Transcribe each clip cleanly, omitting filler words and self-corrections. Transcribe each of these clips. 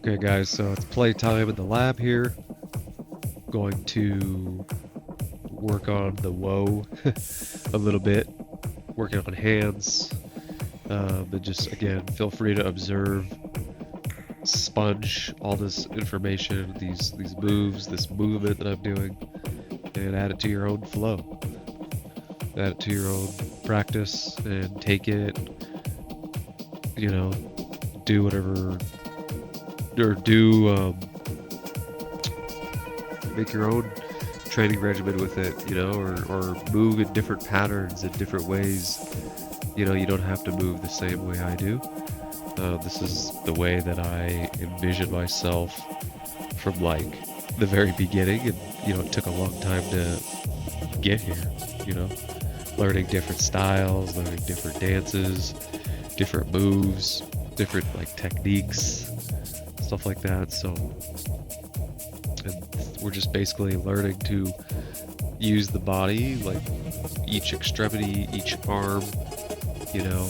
Okay guys, so it's playtime in the lab here. Going to work on the woe a little bit, working on hands, and just again, feel free to observe, sponge all this information, these moves, this movement that I'm doing, and add it to your own flow. Add it to your own practice and take it, you know, do whatever, or do, make your own training regimen with it, you know, or move in different patterns in different ways. You know, you don't have to move the same way I do. This is the way that I envision myself from like the very beginning, and you know, it took a long time to get here, you know, learning different styles, learning different dances, different moves, different like techniques, stuff like that. So, and we're just basically learning to use the body, like each extremity, each arm, you know,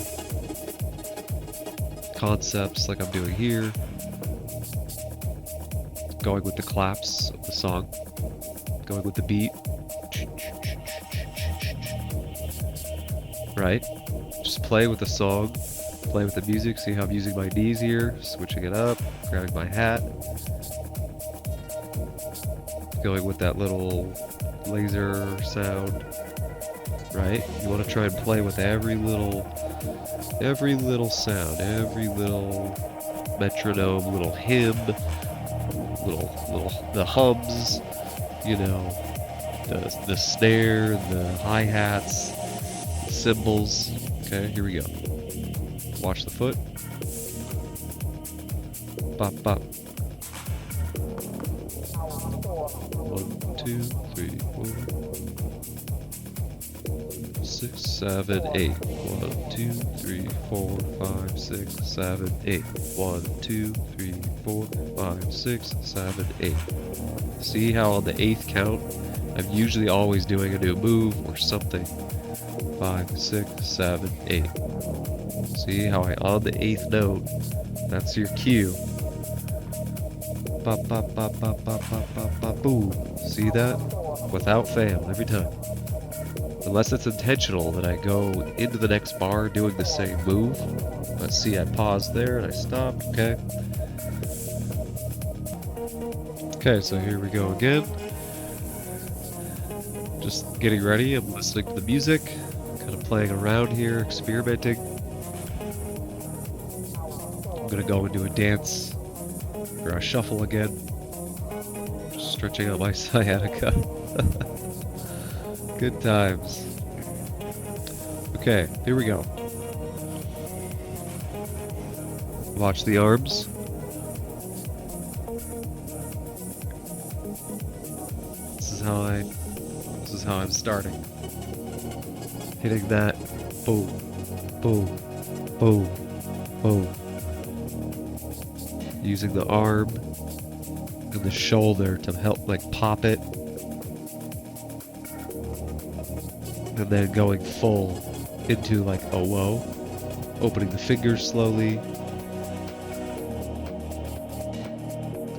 concepts like I'm doing here, going with the claps of the song, going with the beat, right? Just play with the song, play with the music, see how I'm using my knees here, switching it up, grabbing my hat, going with that little laser sound, right? You want to try and play with every little sound, every little metronome, little hymn, the hums, you know, the snare, the hi-hats, the cymbals. Okay, here we go. Watch the foot. Bop bop. 1, 2, 3, 4, 6, 7, 8. 1, 2, 3, 4, 5, 6, 7, 8. 1, 2, 3, 4, 5, 6, 7, 8. See how on the 8th count, I'm usually always doing a new move or something. 5, 6, 7, 8. See how on the 8th note, that's your cue. Bop, bop, bop, bop, bop, bop, bop, bop, boom. See that? Without fail, every time. Unless it's intentional that I go into the next bar doing the same move. Let's see, I paused there and I stopped, okay. Okay, so here we go again. Just getting ready, I'm listening to the music, kind of playing around here, experimenting. I'm gonna go into a dance, or a shuffle again. Just stretching out my sciatica. Good times. Okay, here we go. Watch the arms. This is how I'm starting. Hitting that boom, boom, boom, boom. Using the arm and the shoulder to help like pop it. And then going full into like a whoa. Opening the fingers slowly.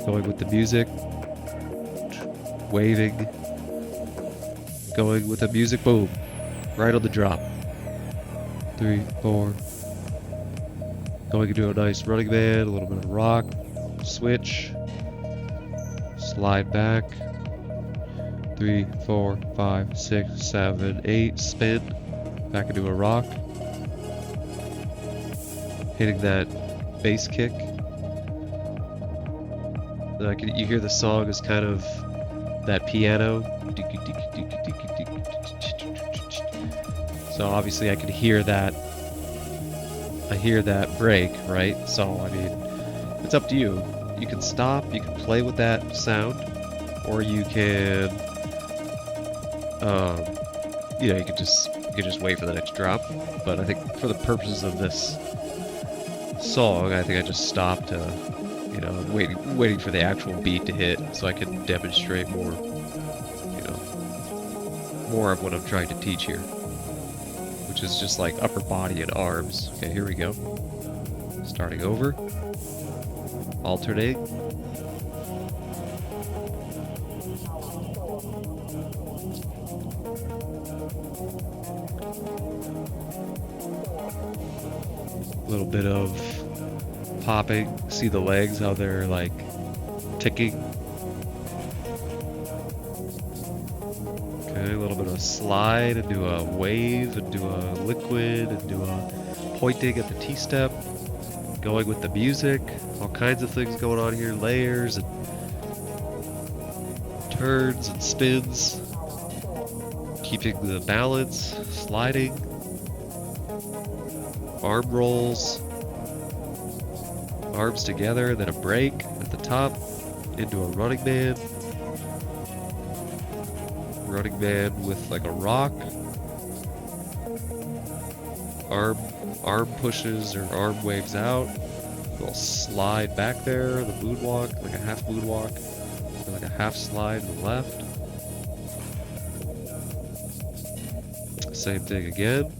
Going with the music. Waving. Going with the music, boom. Right on the drop. 3, 4. Going into a nice running man, a little bit of rock. Switch. Slide back. 3, 4, 5, 6, 7, 8. Spin. Back into a rock. Hitting that bass kick. Then you hear the song is kind of that piano. So obviously I can hear that. I hear that break, right? So I mean, it's up to you. You can stop, you can play with that sound, or you can, you know, you can just wait for the next drop. But I think for the purposes of this song, I think I just stopped, you know, waiting for the actual beat to hit, so I can demonstrate more, you know, more of what I'm trying to teach here, which is just like upper body and arms. Okay, here we go. Starting over. alternate. A little bit of popping. See the legs, how they're like ticking. Okay, a little bit of a slide into a wave, into a liquid, into a pointing at the T-step. Going with the music. All kinds of things going on here. Layers and turns and spins. Keeping the balance. Sliding. Arm rolls. Arms together, then a break at the top. Into a running man. Running man with like a rock. Arm pushes or arm waves out. Little slide back there, the moonwalk, like a half moonwalk, like a half slide to the left. Same thing again,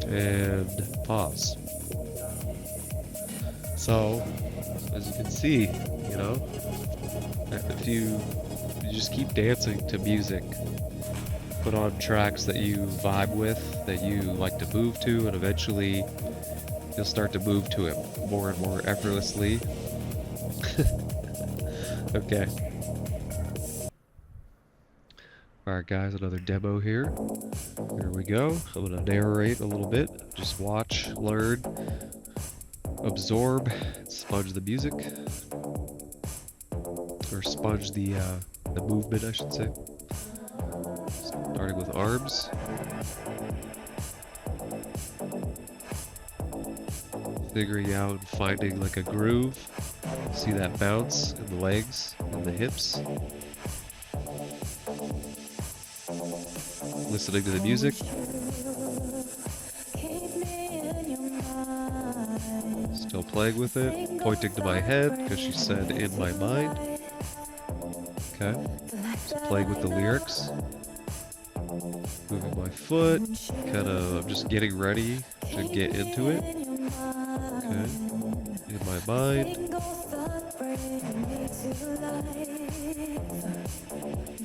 and pause. So, as you can see, you know, if you just keep dancing to music, put on tracks that you vibe with, that you like to move to, and eventually you'll start to move to it more and more effortlessly. Okay. Alright guys, another demo here. Here we go. I'm gonna narrate a little bit. Just watch, learn, absorb, sponge the music. Or sponge the movement, I should say. Starting with arms. Figuring out and finding like a groove. See that bounce in the legs and the hips. Listening to the music. Still playing with it. Pointing to my head because she said in my mind. Okay. So playing with the lyrics. Moving my foot. I'm just getting ready to get into it. Okay. In my mind.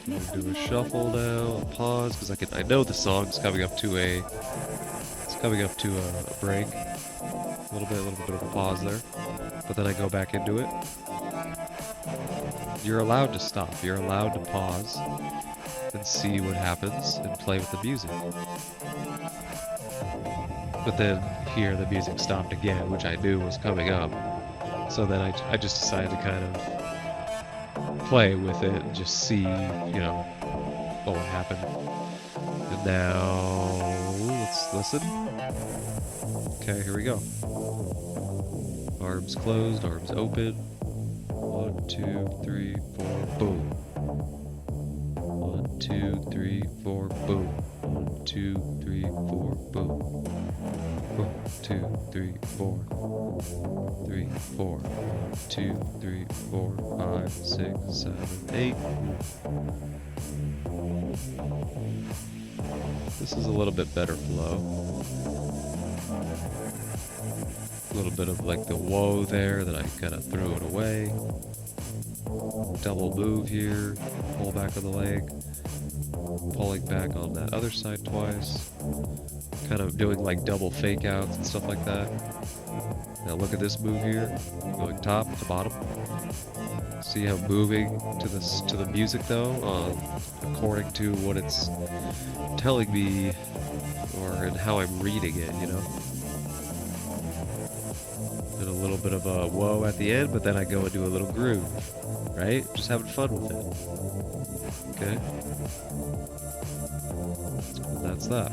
I'm gonna do a shuffle now, a pause, because I know the song's coming up to a break. A little bit of a pause there. But then I go back into it. You're allowed to stop. You're allowed to pause and see what happens and play with the music. But then here the music stopped again, which I knew was coming up. So then I just decided to kind of play with it and just see, you know, what would happen. And now, let's listen. Okay, here we go. Arms closed, arms open. 1, 2, 3, 4, boom. 1, 2, 3, 4, boom. 1, 2, 3, 4, boom. 1, 2, 3, 4. 3, 4. 2, 3, 4, 5, 6, 7, 8. This is a little bit better flow. A little bit of like the whoa there that I kind of threw it away. Double move here, pull back on the leg, pulling back on that other side twice, kind of doing like double fake outs and stuff like that. Now look at this move here, going top to bottom. See how moving to the music though, according to what it's telling me, and how I'm reading it, you know. And a little bit of a whoa at the end, but then I go into a little groove, right? Just having fun with it. Okay? And that's that.